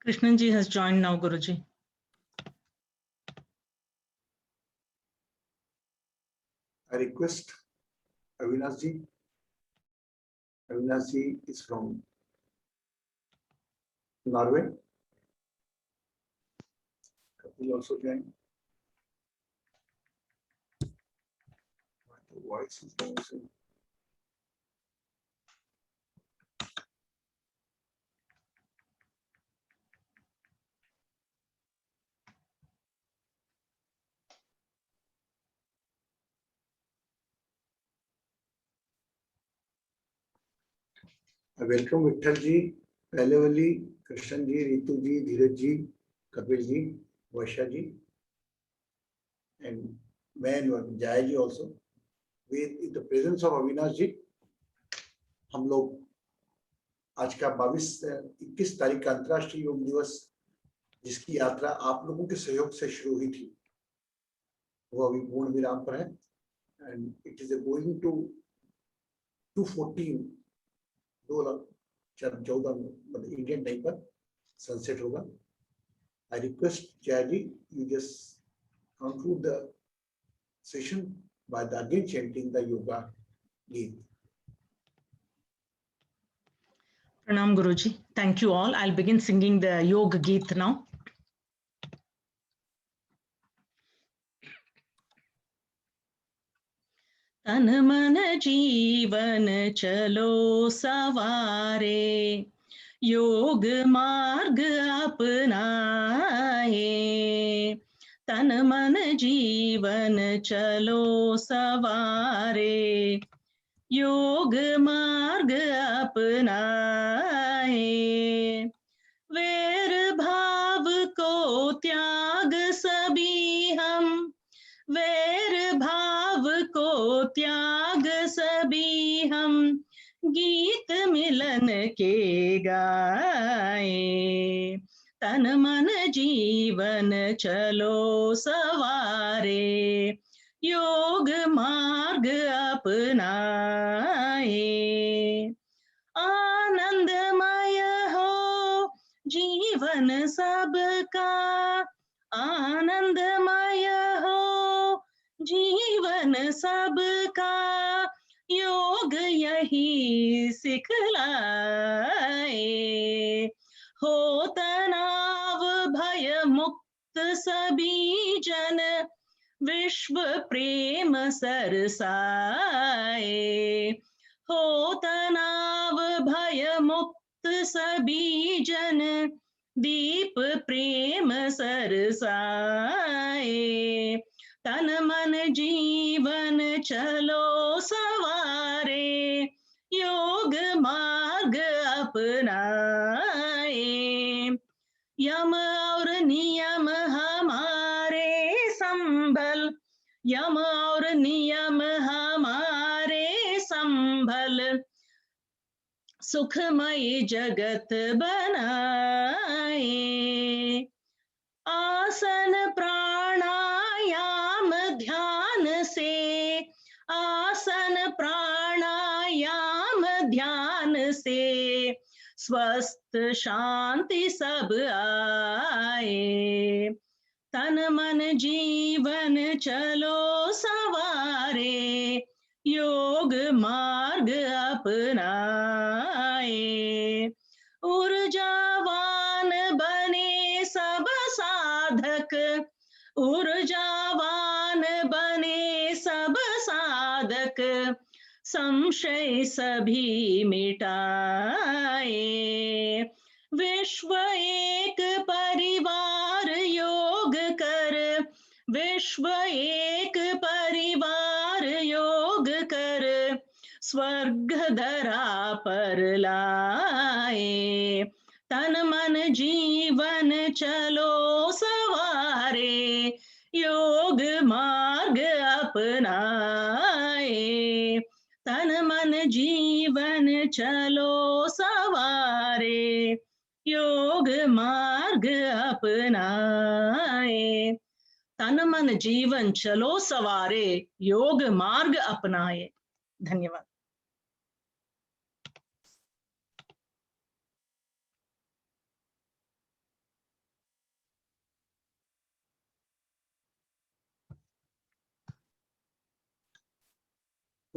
Krishnan ji has joined now, Guruji. I request Avinash ji. Avinash ji is from Norway. Kapil also join. The voice is also. I welcome Vittal ji, Palavali, Krishnan ji, Ritu ji, Dheeraj ji, Kapil ji, Vaisha ji, and man Jaya ji also. In the presence of Avinash ji, हम लोग आज का 21 तारीख का अंतर्राष्ट्रीय योग दिवस जिसकी यात्रा आप लोगों के सहयोग से शुरू हुई थी वो अभी पूर्ण विराम पर है and it is going to 2:14 14 मतलब इंडियन टाइम पर सनसेट होगा. I request Jay ji you just conclude the session by the again chanting the yoga गीत. Pranam Guruji. Thank you all. I'll begin singing the Yoga Geet now. तन मन जीवन चलो सवारे योग मार्ग अपनाए. तन मन जीवन चलो सवारे योग मार्ग अपनाए. वैर भाव को त्याग सभी हम वैर भाव को त्याग सभी हम गीत मिलन के गाए. तन मन जीवन चलो सवारे योग मार्ग अपनाए. आनंदमय हो जीवन सबका आनंदमय हो जीवन सबका योग यही सिखलाए. हो तनाव भय मुक्त सभी जन विश्व प्रेम सरसाए. हो तनाव भय मुक्त सभी जन दीप प्रेम सरसाए. तन मन जीवन चलो सवारे योग मार्ग अपनाए. यम और नियम हमारे संभल यम और नियम हमारे संभल सुखमय जगत बनाए. आसन प्राणायाम ध्यान से आसन प्राणायाम ध्यान से स्वस्थ शांति सब आए. तन मन जीवन चलो सवारे योग मार्ग अपनाए. ऊर्जावान बने सब साधक ऊर्जावान बने सब साधक संशय सभी मिटाए. विश्व एक परिवार योग कर विश्व एक परिवार योग कर स्वर्ग धरा पर लाए. तन मन जीवन चलो सवारे योग मार्ग अपनाए. तन मन जीवन चलो सवारे योग मार्ग अपनाए. तन मन जीवन चलो सवारे योग मार्ग अपनाए. धन्यवाद.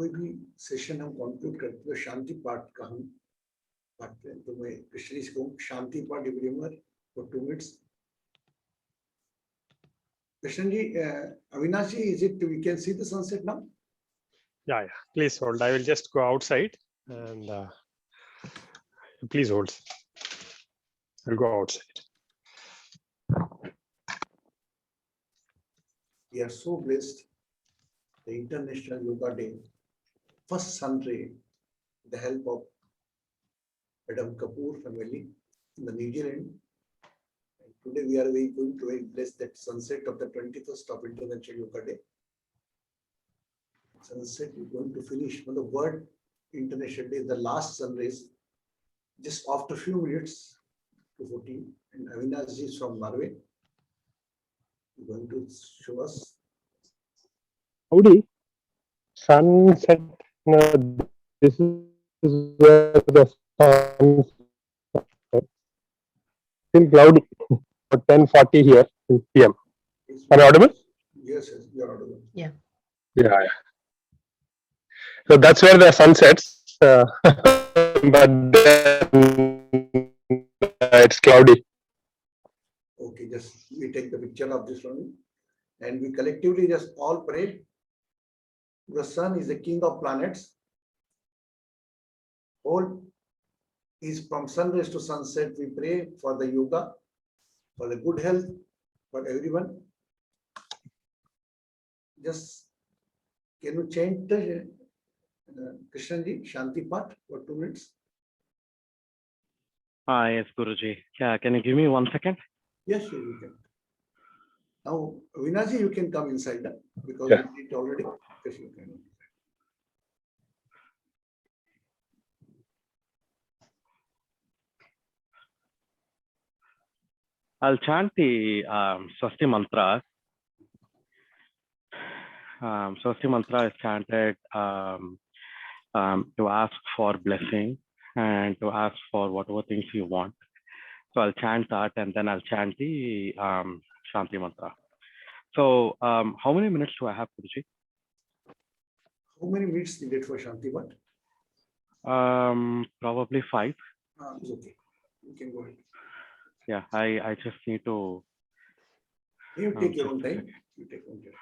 कोई भी सेशन हम कंक्लूड करते हैं शांति पाठ का हम पढ़ते हैं, तो मैं कृष्ण जी को शांति पाठ everyone for 2 minutes. Krishnan ji, Avinash ji, is it we can see the sunset now? Yeah, please hold. I will just go outside and please hold. I'll go outside. We are so blessed. The International Yoga Day, first sun ray, the help of Madam Kapoor family in the New Zealand. And today we are going to bless that sunset of the 21st of International Yoga Day. Sunset is going to finish on the word International Day, the last sun rays, just after few minutes to 14. And Avinash ji is from Norway. He's going to show us. Howdy. Sunset. No, this is where the sun still cloudy. 10:40 here in PM. Am I audible? Yes, yes, you are audible. Yeah. Yeah. So that's where the sun sets, but then, it's cloudy. Okay, just we take the picture of this one and we collectively just all pray. The sun is the king of planets. All is from sunrise to sunset. We pray for the yoga, for the good health, for everyone. Just can you change the Krishnan ji Shanti Path for 2 minutes? Yes, Guruji. Yeah, can you give me 1 second? Yes, sure, you can. Now, Avinash ji, you can come inside because Yeah. we did already. Yes, you can. I'll chant the Swasti mantra. Swasti mantra is chanted to ask for blessing and to ask for whatever things you want. So I'll chant that and then I'll chant the Shanti mantra. So how many minutes do I have, Guruji? How many minutes needed for Shanti Path? Probably 5. It's okay. You can go ahead. Yeah, I just need to. You take your own time. You take your own time.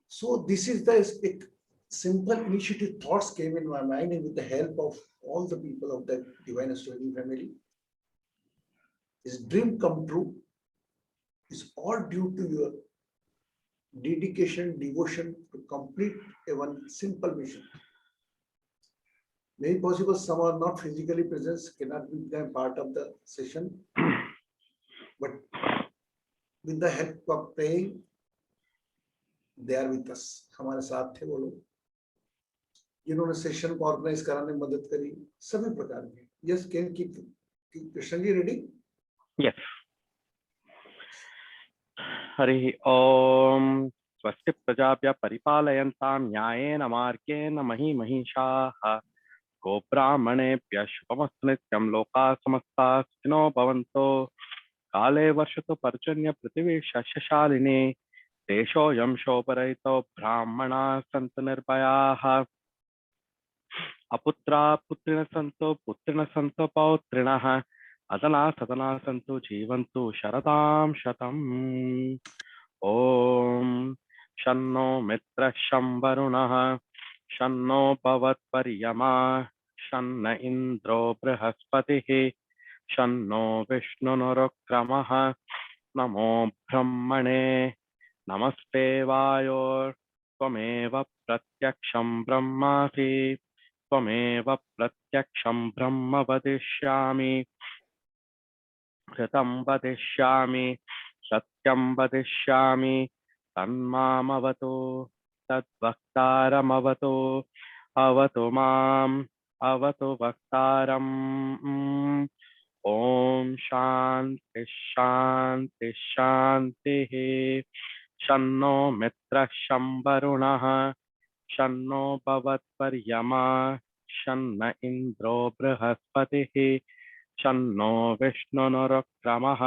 So this is the simple initiative thoughts came in my mind, and with the help of all the people of the Divine Astrology family, this dream come true is all due to your dedication, devotion to complete one simple mission. Maybe possible some are not physically present, cannot be part of the session, but with the help of praying, they are with us. हमारे साथ थे वो लोग जिन्होंने session को organise कराने में मदद करी सभी प्रकार के. Yes, can keep Krishnan ji ready? Yes. Harihi Om. Swasti prajabhya paripalayantam न्यायेन मार्गेण मही महिषाः गोब्राह्मणेभ्यः शुभमस्तु नित्यं लोकाः समस्ताः सुखिनो भवन्तु काले वर्षतु पर्जन्य पृथिवी शस्यशालिनी देशोऽयं शोभरहितो ब्राह्मणाः सन्तु निर्भयाः अपुत्राः पुत्रिणः सन्तु पुत्रिणः सन्तु पौत्रिणः अदना सदना सन्तु जीवन्तु शरदां शतम् ॐ शन्नो मित्रः शं वरुणः शन्नो भवत्पर्यमा शन्न इन्द्रो बृहस्पतिः शन्नो विष्णुरुक्रमः नमो ब्रह्मणे नमस्ते वायो त्वमेव प्रत्यक्षं ब्रह्मासि त्वमेव प्रत्यक्षं ब्रह्म वदिष्यामि कृतं वदिष्यामि सत्यं वदिष्यामि तन्मामवतु तद्वक्तारमवतु अवतु माम् अवतु वक्तारम् ॐ शान्ति शान्ति शान्तिः शन्नो मित्रः शं वरुणः शन्नो भवत्पर्यमा शन्न इन्द्रो बृहस्पतिः शन्नो विष्णुरुक्रमः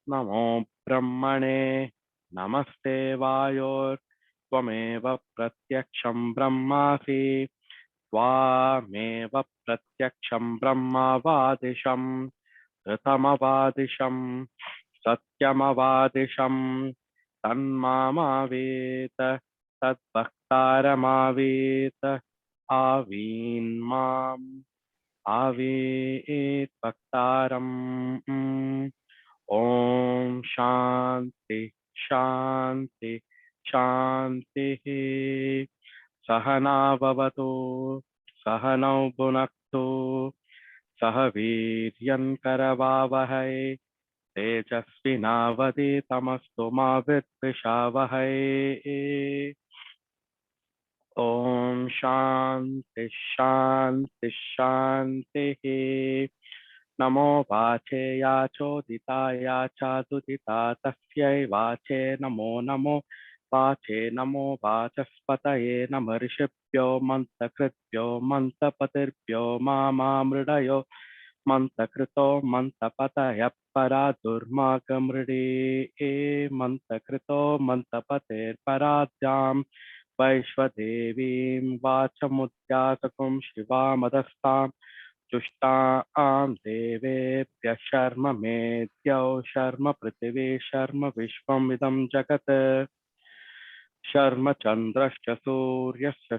नमो ब्रह्मणे नमस्ते वायो त्वमेव प्रत्यक्षं ब्रह्मासि त्वामेव प्रत्यक्षं ब्रह्मवादिशं ऋतमवादिशं सत्यमवादिशं तन्मामावेत तद्भक्तारमावेत आवीन्माम् आवेत भक्तारम् ॐ शान्ति शान्ति शान्तिः सहना भवतु सहनौ भुनक्तु सह वीर्यङ्करवावहै तेजस्विनावधीतमस्तु मा विद्विषावहै ॐ शान्ति शान्ति शान्तिः नमो वाचे या चोदिताया चादुदिता तस्यै वाचे नमो नमो वाचे नमो वाचस्पतये नमः ऋषिभ्यो मन्त्रकृभ्यो मन्त्रपतिर्भ्यो मामृडयो मन्त्रकृतो मन्त्रपतयः परा दुर्मार्गमृडे मन्त्रकृतो मन्त्रपतेर्पराद्यां वैश्वदेवीं वाचमुद्यासकुं शिवामदस्तां जुष्टां देवेभ्यः शर्म मेद्यौ शर्म पृथिवी शर्म विश्वमिदं जगत् शर्म चन्द्रश्च सूर्यश्च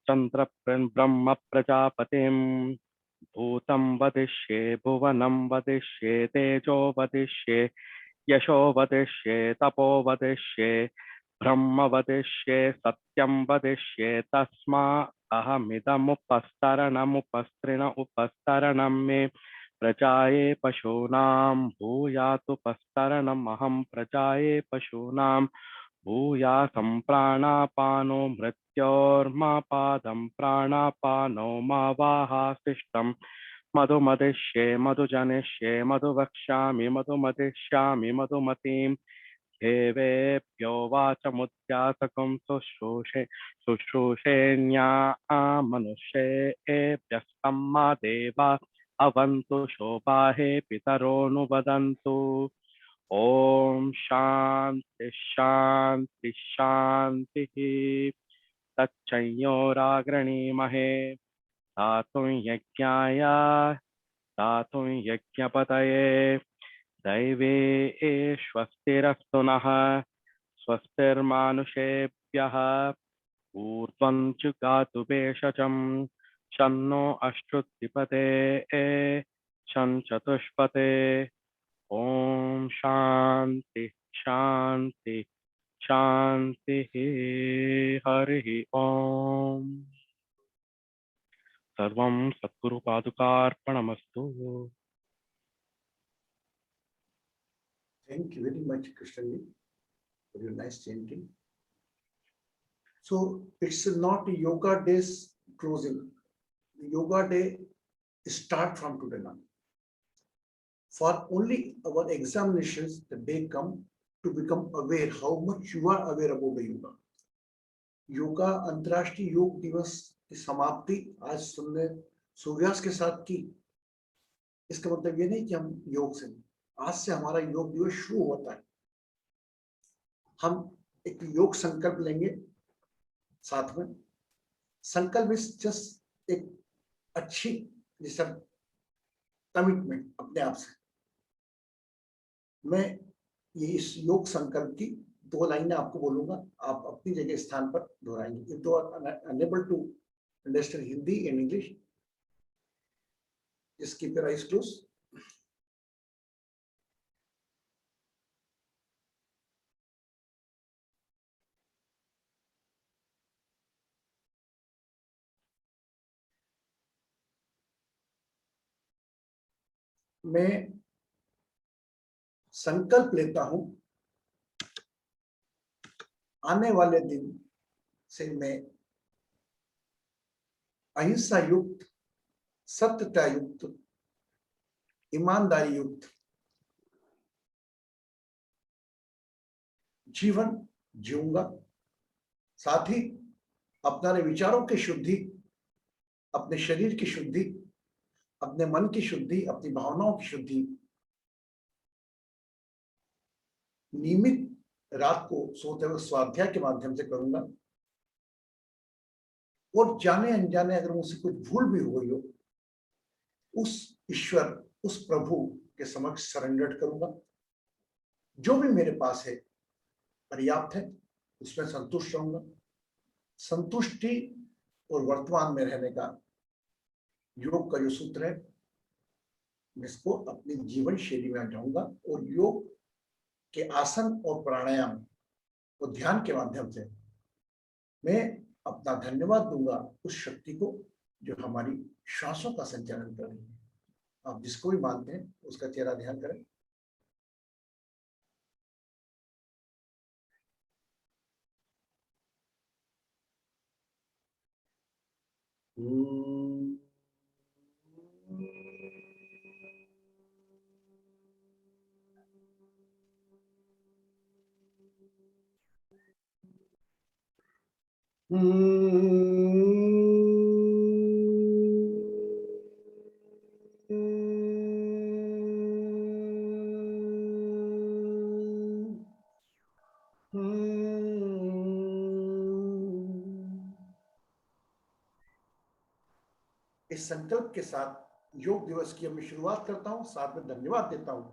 चन्द्रब्रह्म प्रजापतिं भूतं वदिष्ये भुवनं वदिष्ये तेजो वदिष्ये यशो वदिष्ये तपो वदिष्ये ब्रह्म वदिष्ये सत्यं वदिष्ये तस्मा अहमिदमुपस्तरणमुपस्त्रिण उपस्तरणं मे प्रजाये पशूनां भूयातुपस्तरणम् अहं प्रजाये पशूनां भूयासं प्राणापानो मृत्योर्मापादं प्राणापानो मा वाहाशिष्टं मधुमदिष्ये मधुजनिष्ये मधुवक्ष्यामि मधुमदिष्यामि मधुमतीं देवेभ्यो वाचमुद्यासकं शुश्रूषेण्या मनुष्येभ्यस्तं मा देवा अवन्तु शोभाहे पितरोऽनुवदन्तु ॐ शान्ति शान्ति शान्तिः तच्चयोराग्रणीमहे दातुं यज्ञाय दातुं यज्ञपतये दैवे स्वस्तिरस्तु नः स्वस्तिर्मानुषेभ्यः ऊर्ध्वं जुगातु भेषजं शन्नो अश्रुतिपते शं चतुष्पते ॐ शान्ति शान्ति शान्तिः हरिः ॐ सर्वं सद्गुरुपादुकार्पणमस्तु। Thank you very much, Krishnji, for your nice chanting. So it's not yoga day's closing. The yoga day start from today now. For only our examinations, the day come to become aware how much you are aware about the yoga. Yoga अंतर्राष्ट्रीय योग दिवस की समाप्ति आज सूर्यास्त के साथ की। इसका मतलब ये नहीं कि हम योग से, आज से हमारा योग दिवस शुरू होता है। हम एक योग संकल्प लेंगे साथ में। संकल्प इस जस्ट एक अच्छी जैसा कमिटमेंट अपने आप से। मैं ये इस योग संकल्प की 2 लाइनें आपको बोलूंगा, आप अपनी जगह स्थान पर दोहराएंगे। If you are unable to understand Hindi and English, just keep your eyes closed. मैं संकल्प लेता हूं आने वाले दिन से मैं अहिंसा युक्त, सत्यता युक्त, ईमानदारी युक्त जीवन जीऊंगा। साथ ही अपने विचारों की शुद्धि, अपने शरीर की शुद्धि, अपने मन की शुद्धि, अपनी भावनाओं की शुद्धि नियमित रात को सोते हुए स्वाध्याय के माध्यम से करूंगा। और जाने अनजाने अगर मुझसे कुछ भूल भी हो गई हो, उस ईश्वर, उस प्रभु के समक्ष सरेंडर करूंगा। जो भी मेरे पास है पर्याप्त है, उसमें संतुष्ट रहूंगा। संतुष्टि और वर्तमान में रहने का योग का जो सूत्र है, मैं इसको अपनी जीवन शैली में अपनाऊंगा और योग के आसन और प्राणायाम और ध्यान के माध्यम से मैं अपना धन्यवाद दूंगा उस शक्ति को जो हमारी श्वासों का संचालन कर रही है। आप जिसको भी मानते हैं उसका चेहरा ध्यान करें। इस संकल्प के साथ योग दिवस की मैं शुरुआत करता हूं। साथ में धन्यवाद देता हूं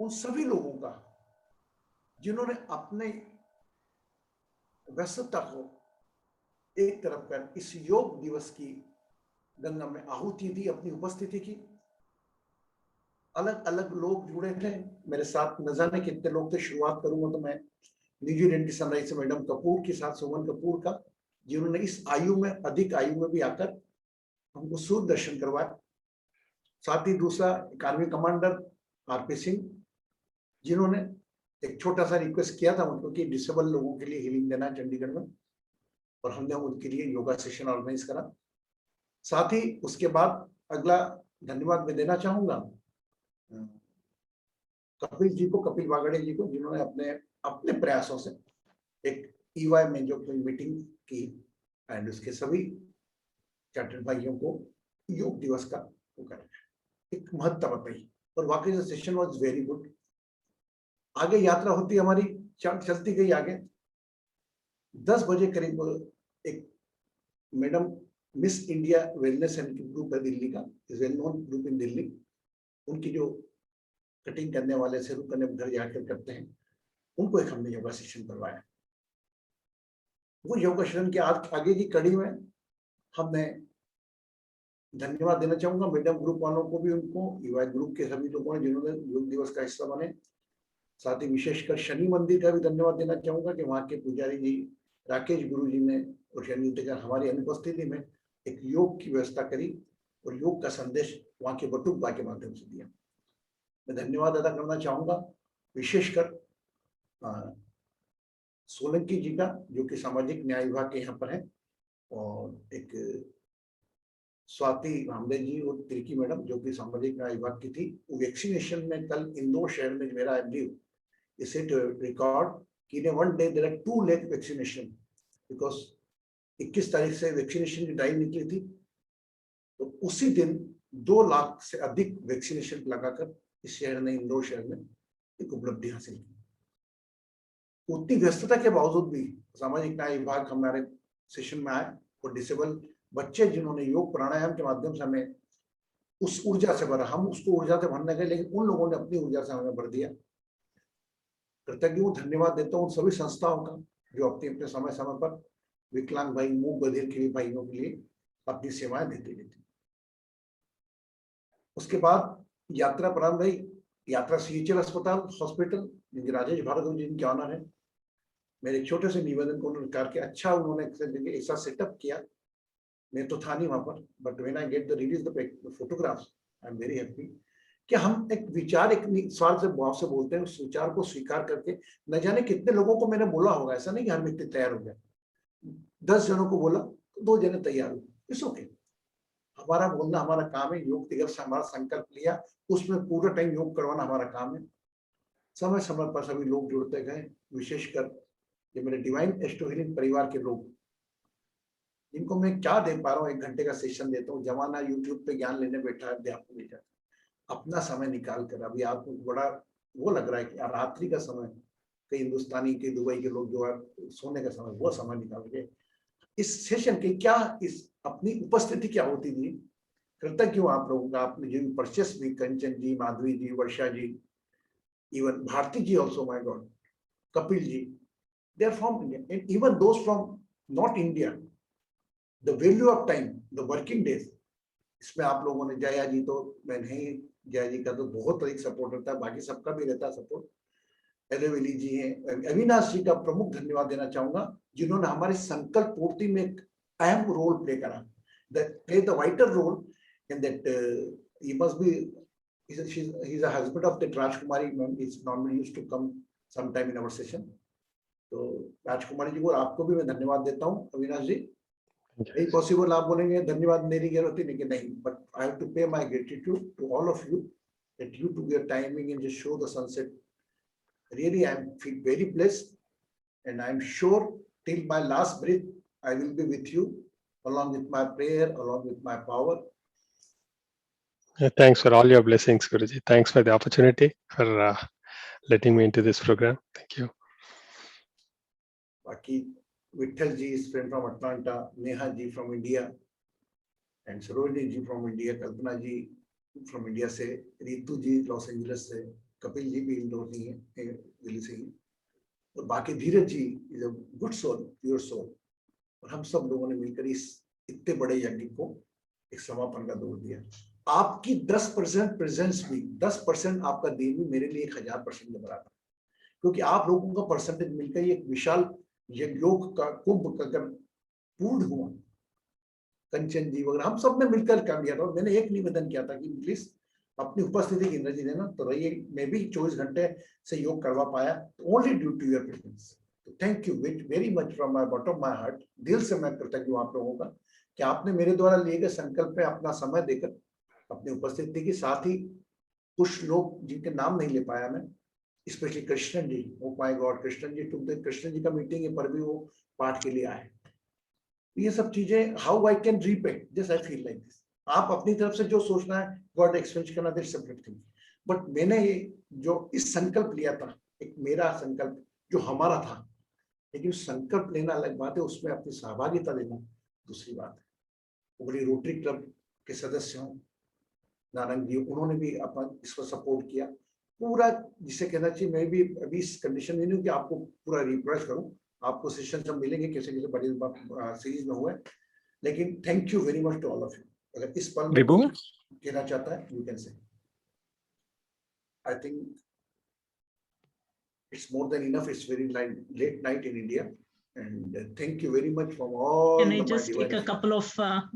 उन सभी लोगों का जिन्होंने अपने व्यस्तता को एक तरफ कर इस योग दिवस की गंगा में आहुति दी, अपनी उपस्थिति की। अलग अलग लोग जुड़े थे मेरे साथ, न जाने कितने लोग थे। शुरुआत करूंगा तो मैं न्यूजीलैंड की सनराइज से मैडम कपूर के साथ, सुमन कपूर का, जिन्होंने इस आयु में, अधिक आयु में भी आकर हमको सूर्य दर्शन करवाया। साथ ही दूसरा एक आर्मी कमांडर आरपी सिंह, जिन्होंने एक छोटा सा रिक्वेस्ट किया था उनको कि डिसेबल लोगों के लिए हीलिंग देना है चंडीगढ़ में, और हमने उनके लिए योगा सेशन ऑर्गेनाइज करा। साथ ही उसके बाद अगला धन्यवाद मैं देना चाहूंगा कपिल जी को, कपिल वागड़े जी को, जिन्होंने अपने अपने प्रयासों से एक ईवाई में जो कोई मीटिंग की एंड उसके सभी चार्टर्ड भाइयों को योग दिवस का वो करें, एक महत्ता बताई। और वाकई से सेशन वाज वेरी गुड। आगे यात्रा होती हमारी चलती गई आगे। 10 बजे करीब एक madam miss India wellness and group है दिल्ली का, is well known group in Delhi. उनकी जो कटिंग करने वाले से करने घर जाकर करते हैं, उनको एक हमने योगा सेशन करवाया। वो योगा सेशन के आगे की कड़ी में हमने धन्यवाद देना चाहूंगा मैडम ग्रुप वालों को भी, उनको ईवाई ग्रुप के सभी लोगों ने जिन्होंने योग दिवस का हिस्सा बने। साथ ही विशेषकर शनि मंदिर का भी धन्यवाद देना चाहूंगा कि वहाँ के पुजारी जी राकेश गुरु जी ने और शनि का हमारी अनुपस्थिति में एक योग की व्यवस्था करी और योग का संदेश वहाँ के बटुकबा के माध्यम से दिया। मैं धन्यवाद अदा करना चाहूंगा विशेषकर सोलंकी जी का, जो कि सामाजिक न्याय विभाग के यहाँ पर है, और एक स्वाति भामरे जी और तिरकी मैडम जो कि सामाजिक न्याय विभाग की थी। वैक्सीनेशन में कल इंदौर शहर में मेरा इसे रिकॉर्ड कि in one day there are 2 lakh vaccination, because 21 तारीख से वैक्सीनेशन की ड्राइव निकली थी, तो उसी दिन 2 लाख से अधिक वैक्सीनेशन लगाकर इस शहर ने, इंदौर शहर में एक उपलब्धि हासिल की। उतनी व्यस्तता के बावजूद भी सामाजिक न्याय विभाग हमारे सेशन में आए और डिसेबल बच्चे जिन्होंने योग प्राणायाम के माध्यम से हमें उस ऊर्जा से भरा, हम उसको ऊर्जा से भरने गए लेकिन उन लोगों ने अपनी ऊर्जा से हमें भर दिया। कृतज्ञ धन्यवाद देता हूँ उन सभी संस्थाओं का जो अपने अपने समय समय पर विकलांग भाई, मूक बधिर के भाइयों के लिए अपनी सेवाएं देती रहती। उसके बाद यात्रा प्रारंभ रही। यात्रा CHL अस्पताल हॉस्पिटल, जिनके राजेश भार्गव जी जिनके ऑनर है, मेरे छोटे से निवेदन को उन्होंने करके अच्छा उन्होंने ऐसा सेटअप किया। मैं तो था नहीं वहां पर, but when I get the release the photographs, I am very happy कि हम एक विचार, एक निस्वार्थ से भाव से बोलते हैं, उस विचार को स्वीकार करके न जाने कितने लोगों को मैंने बोला होगा। ऐसा नहीं कि हर व्यक्ति तैयार हो गया। 10 जनों को बोला तो 2 जने तैयार हुए, इट्स ओके। हमारा बोलना हमारा काम है। योग दिवस से हमारा संकल्प लिया, उसमें पूरा टाइम योग करवाना हमारा काम है। समय समय पर सभी लोग जुड़ते गए, विशेषकर ये मेरे डिवाइन एस्ट्रो हीलिंग परिवार के लोग, जिनको मैं क्या दे पा रहा हूँ, 1 घंटे का सेशन देता हूँ। जमाना यूट्यूब पे ज्ञान लेने बैठा है, आपको ले जाता, अपना समय निकाल कर। अभी आपको बड़ा वो लग रहा है कि रात्रि का समय कई हिंदुस्तानी के दुबई के लोग जो है सोने का समय वो समय निकाल के इस सेशन के क्या इस अपनी उपस्थिति क्या होती थी, कृतज्ञ हूँ आप लोगों का। आपने जो परचेस भी, Kanchan ji, Madhavi ji, Varsha ji, even Bharti ji also, my God, Kapil ji, they are from India, and even those from not India, the value of time, the working days, इसमें आप लोगों ने, जया जी तो मैं नहीं, जया जी का तो बहुत अधिक सपोर्ट रहता है, बाकी सबका भी रहता है सपोर्ट। एलेवेली जी हैं, अविनाश जी का प्रमुख धन्यवाद देना चाहूंगा जिन्होंने हमारे संकल्प पूर्ति में एक अहम रोल प्ले करा, play the vital role in that he must be, he is a husband of that Rajkumari ma'am, is normally used to come sometime in our session. तो राजकुमारी जी को, आपको भी मैं धन्यवाद देता हूँ। अविनाश जी, नहीं पॉसिबल आप बोलेंगे धन्यवाद मेरी जरूरत ही नहीं, नहीं, but I have to pay my gratitude to all of you that you to your timing and just show the sunset. Really I am feel very blessed and I am sure till my last breath I will be with you along with my prayer, along with my power. Thanks for all your blessings, Guruji. Thanks for the opportunity, for letting me into this program. Thank you. Baki Vittal ji is friend from Atlanta, Neha ji from India, and Sarojini ji from India, Kalpana ji from India से, Ritu ji Los Angeles से, Kapil ji भी इंदौर नहीं है, दिल्ली से ही, और बाकी धीरज जी is a good soul, pure soul, और हम सब लोगों ने मिलकर इस इतने बड़े यज्ञ को एक समापन का दौर दिया। आपकी 10% प्रेजेंस भी, 10% आपका देन भी मेरे लिए 1000% के बराबर, क्योंकि आप लोगों का परसेंटेज मिलकर एक विशाल यज्ञों का कुंभ का पूर्ण हुआ। कंचन जी वगैरह हम सब ने मिलकर काम किया था, और मैंने एक निवेदन किया था कि प्लीज अपनी उपस्थिति की एनर्जी देना, तो रहिए, मैं भी 24 घंटे से योग करवा पाया only due to your presence. तो thank you very much from my bottom my heart, दिल से मैं कृतज्ञ हूँ आप लोगों का कि आपने मेरे द्वारा लिए गए संकल्प में अपना समय देकर अपनी उपस्थिति के साथ ही कुछ लोग जिनके नाम नहीं ले पाया मैं, specially Krishnan ji, oh my God, Krishnan ji Krishnan ji का मीटिंग है पर भी वो पाठ के लिए आए। ये सब चीजें, how I can repay, just I feel like this. आप अपनी तरफ से जो सोचना है, गॉड एक्सपेंस करना, दैट्स सेपरेट थिंग, बट मैंने ये जो इस संकल्प लिया था, एक मेरा संकल्प जो हमारा था, लेकिन संकल्प लेना अलग बात है, उसमें अपनी सहभागिता देना दूसरी बात है। उगली रोटरी क्लब के सदस्य हों, नारंग जी, उन्होंने भी अपना इसको सपोर्ट किया पूरा, जिसे कहना चाहिए मैं भी अभी इस कंडीशन में नहीं हूँ कि आपको पूरा रिफ्रेश करूं, आपको सेशन सब मिलेंगे कैसे कैसे बड़ी सीरीज में हुए, लेकिन thank you very much to all of you. अगर इस पल में कहना चाहता है, you can say, I think it's more than enough, it's very late night in India, and thank you very much from all. Can I just take a couple of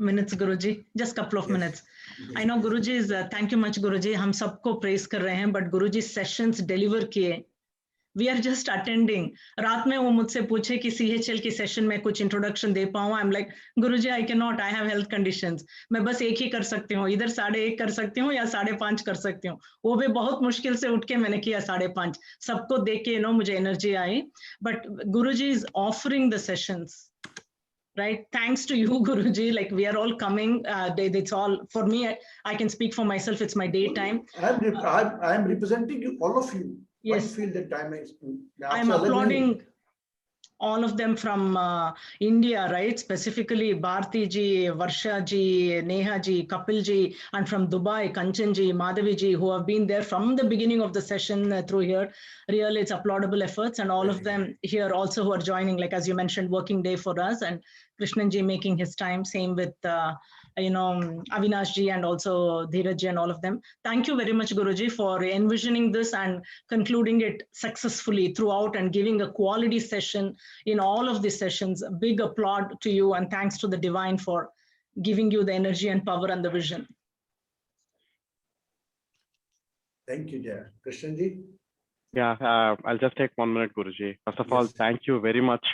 minutes, Guruji? Just couple of minutes. I know Guruji is thank you much, Guruji. हम सबको praise कर रहे हैं, but Guruji sessions deliver किए. We are just attending. रात में वो मुझसे पूछे कि CHL की सेशन में कुछ इंट्रोडक्शन दे पाऊँ. I'm like, Guruji, I cannot. I have health conditions. मैं बस एक ही कर सकती हूँ. इधर 1:30 कर सकती हूँ या 5:30 कर सकती हूँ. वो भी बहुत मुश्किल से उठ के मैंने किया 5:30. सबको देख के मुझे energy I. But Guruji is offering the sessions. Right, thanks to you, Guruji. Like we are all coming. It's all for me. I can speak for myself. It's my daytime. I am representing you, all of you. Yes. What you feel that time is. I am applauding all of them from India, right? Specifically Bharti ji, Varsha ji, Neha ji, Kapil ji, and from Dubai, Kanchan ji, Madhavi ji, who have been there from the beginning of the session through here. Really, it's applaudable efforts, and all of them here also who are joining, like as you mentioned, working day for us, and Krishnan ji making his time. Same with Avinash ji and also Dheeraj ji and all of them. Thank you very much, Guruji, for envisioning this and concluding it successfully throughout and giving a quality session in all of these sessions. A big applaud to you and thanks to the divine for giving you the energy and power and the vision. Thank you, Jaya. Krishnan ji? Yeah, I'll just take 1 minute, Guruji. First of all, thank you very much,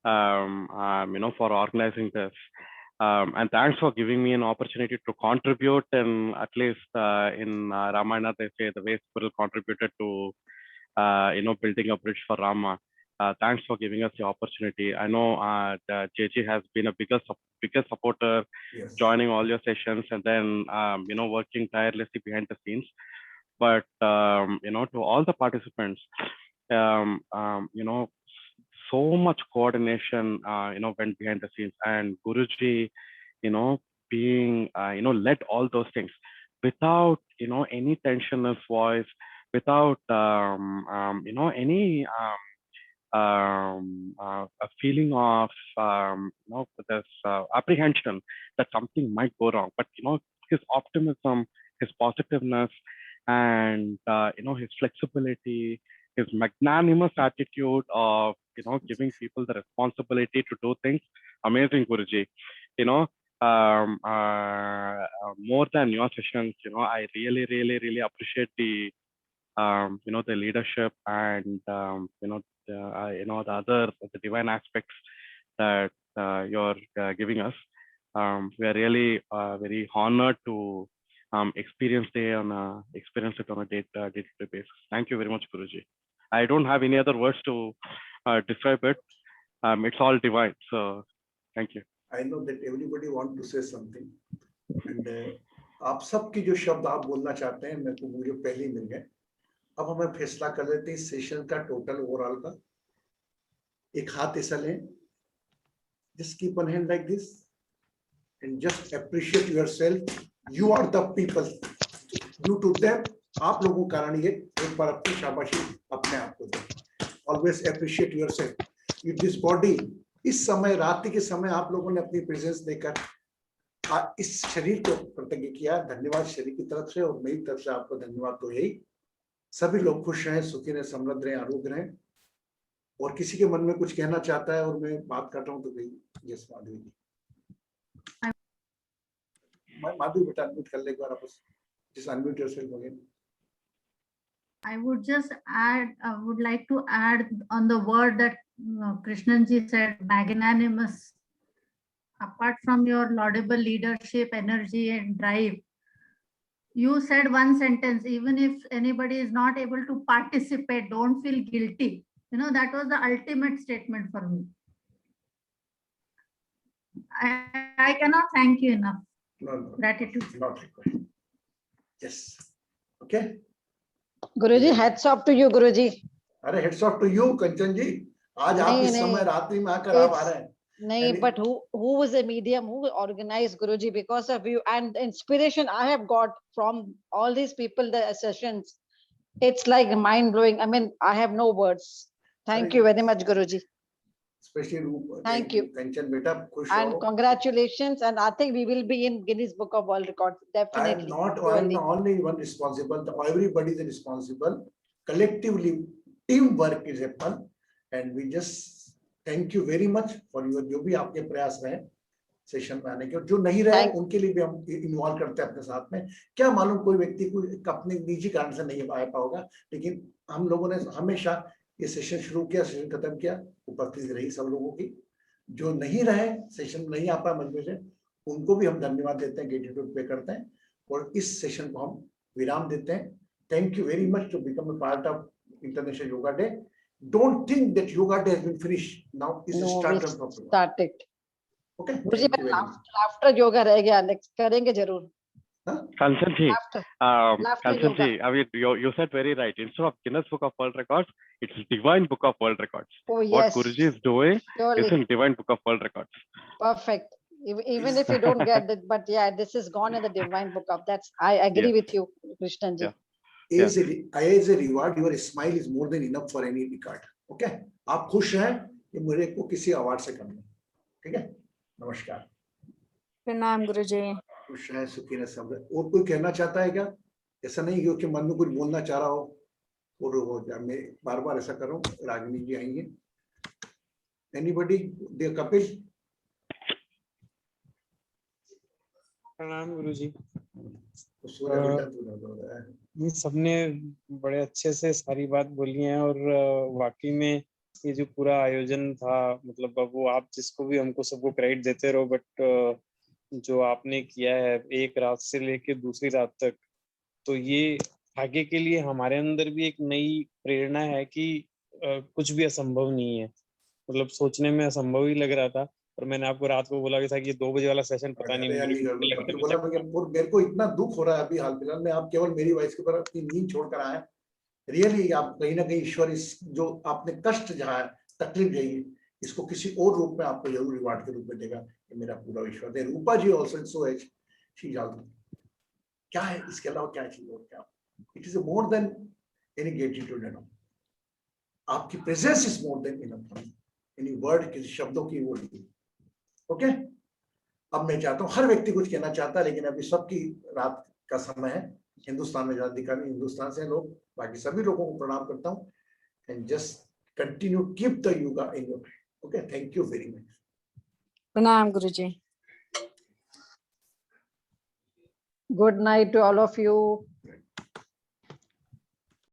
for organizing this. And thanks for giving me an opportunity to contribute, and at least in Ramayana, they say the way Squirrel contributed to, building a bridge for Rama. Thanks for giving us the opportunity. I know JJ has been a biggest supporter, joining all your sessions, and then, working tirelessly behind the scenes. But, to all the participants, you know, so much coordination, you know, went behind the scenes, and Guruji, you know, being, you know, led all those things without, you know, any tension in his voice, without, you know, any a feeling of, you know, this apprehension that something might go wrong. But, you know, his optimism, his positiveness, and, you know, his flexibility, his magnanimous attitude of, you know, giving people the responsibility to do things. Amazing, Guruji. You know, more than your sessions, you know, I really appreciate the, you know, the leadership and, you know, the divine aspects that you're giving us. We are really very honored to experience it on a day-to-day basis. Thank you very much, Guruji. I don't have any other words to describe it. It's all divine. So thank you. I know that everybody want to say something, and आप सबके जो शब्द आप बोलना चाहते हैं मेरे को मुझे पहले ही मिल गए. अब हमें फैसला कर लेते हैं सेशन का टोटल ओवरऑल का. एक हाथ ऐसा लें, just keep one hand like this and just appreciate yourself. You are the people. Due to them, आप लोगों के कारण ये एक बार अपनी शाबाशी अपने आप को दें. Always appreciate yourself. With this body, इस समय रात्रि के समय आप लोगों ने अपनी प्रेजेंस देकर इस शरीर को कृतज्ञ किया. धन्यवाद शरीर की तरफ से और मेरी तरफ से आपको धन्यवाद. तो यही सभी लोग खुश रहें, सुखी रहें, समृद्ध रहें, आरोग्य रहें. और किसी के मन में कुछ कहना चाहता है और मैं बात कर रहा हूँ तो भाई यस माधवी जी. माधवी बेटा अनम्यूट कर ले एक बार आप. Just unmute yourself again. I would just add, would like to add on the word that Krishnanji said, magnanimous. Apart from your laudable leadership, energy and drive, you said one sentence, even if anybody is not able to participate, don't feel guilty. You know, that was the ultimate statement for me. I cannot thank you enough. No, Gratitude. not required. Yes. Okay. Guruji, hats off to you, गुरुजी. अरे heads off to you, कंचन जी. आज आप इस समय रात्रि में आकर आप आ रहे हैं. नहीं, but who was the medium who organized, Guruji? Because of you and the inspiration I have got from all these people, the sessions, it's like mind blowing. I mean, I have no words. Thank you very much, Guruji. Especially Thank you. कंचन बेटा खुश And हो. congratulations. And I think we will be in Guinness Book of World Records. Definitely. I'm the only one responsible. Everybody is responsible. Collectively, teamwork is happen, and we just thank you very much for your जो भी आपके प्रयास रहे session में आने के. जो नहीं रहे उनके लिए भी हम इन्वॉल्व करते हैं अपने साथ में. क्या मालूम कोई व्यक्ति को अपने निजी कारण से नहीं आ पाएगा, लेकिन हम लोगों ने हमेशा ये सेशन शुरू किया, सेशन खत्म किया, उपस्थित रही सब लोगों की. जो नहीं रहे सेशन में नहीं आ पाए मजबूरी से, उनको भी हम धन्यवाद देते हैं, ग्रेटिट्यूड पे करते हैं और इस सेशन को हम विराम देते हैं. Thank you very much to become a part of international Yoga day. Don't think that yoga day has been finished. Now is No, started. we started. Okay. Guruji, after yoga रह गया, next करेंगे जरूर. Kanchan ji, Kanchan ji, I mean, you said very right. Instead of Guinness Book of World Records, it's Divine Book of World Records. Oh, What yes. Guruji is doing is in Divine Book of World Records. Perfect. Even if you don't get it, but yeah, this is gone in the divine book of. That's, I agree with you, Krishnan ji. As a reward, your smile is more than enough for any record. Okay? आप खुश हैं कि मेरे को किसी award से कम नहीं. ठीक है? नमस्कार. प्रणाम गुरुजी. खुश हैं, सुखी हैं, समृद्ध. और कोई कहना चाहता है क्या? ऐसा नहीं कि उसके मन में कुछ बोलना चाह रहा हो और हो जाए. मैं बार-बार ऐसा कर रहा हूँ. रागिनी जी आएंगे. Anybody? Dear Kapil. प्रणाम गुरुजी. तो सबने बड़े अच्छे से सारी बात बोली है और वाकई में ये जो पूरा आयोजन था, मतलब अब वो आप जिसको भी हमको सबको क्रेडिट देते रहो, बट जो आपने किया है एक रात से लेके दूसरी रात तक, तो ये आगे के लिए हमारे अंदर भी एक नई प्रेरणा है कि कुछ भी असंभव नहीं है. मतलब सोचने में असंभव ही लग रहा था. और मैंने आपको रात को बोला था कि 2 बजे वाला सेशन पता नहीं मेरे को इतना दुख हो रहा है अभी हाल फिलहाल में. आप केवल मेरी वॉइस के ऊपर अपनी नींद छोड़कर आए. रियली आप कहीं ना कहीं ईश्वर इस जो आपने कष्ट जहाँ तकलीफ गई है, इसको किसी और रूप में आपको जरूर रिवार्ड के रूप में देगा। ये मेरा पूरा विश्वास है। Rupa ji also so as she क्या है इसके अलावा क्या चीज और क्या, it is more than any gratitude and all. आपकी presence is more than enough, any word किसी शब्दों की वो नहीं। ओके, अब मैं चाहता हूँ हर व्यक्ति कुछ कहना चाहता है, लेकिन अभी सबकी रात का समय है। हिंदुस्तान में ज्यादा दिखा नहीं, हिंदुस्तान से लोग, बाकी सभी लोगों को प्रणाम करता हूँ। And just continue keep the yoga in your mind. Okay, thank you very much. प्रणाम गुरुजी। Good night to all of you.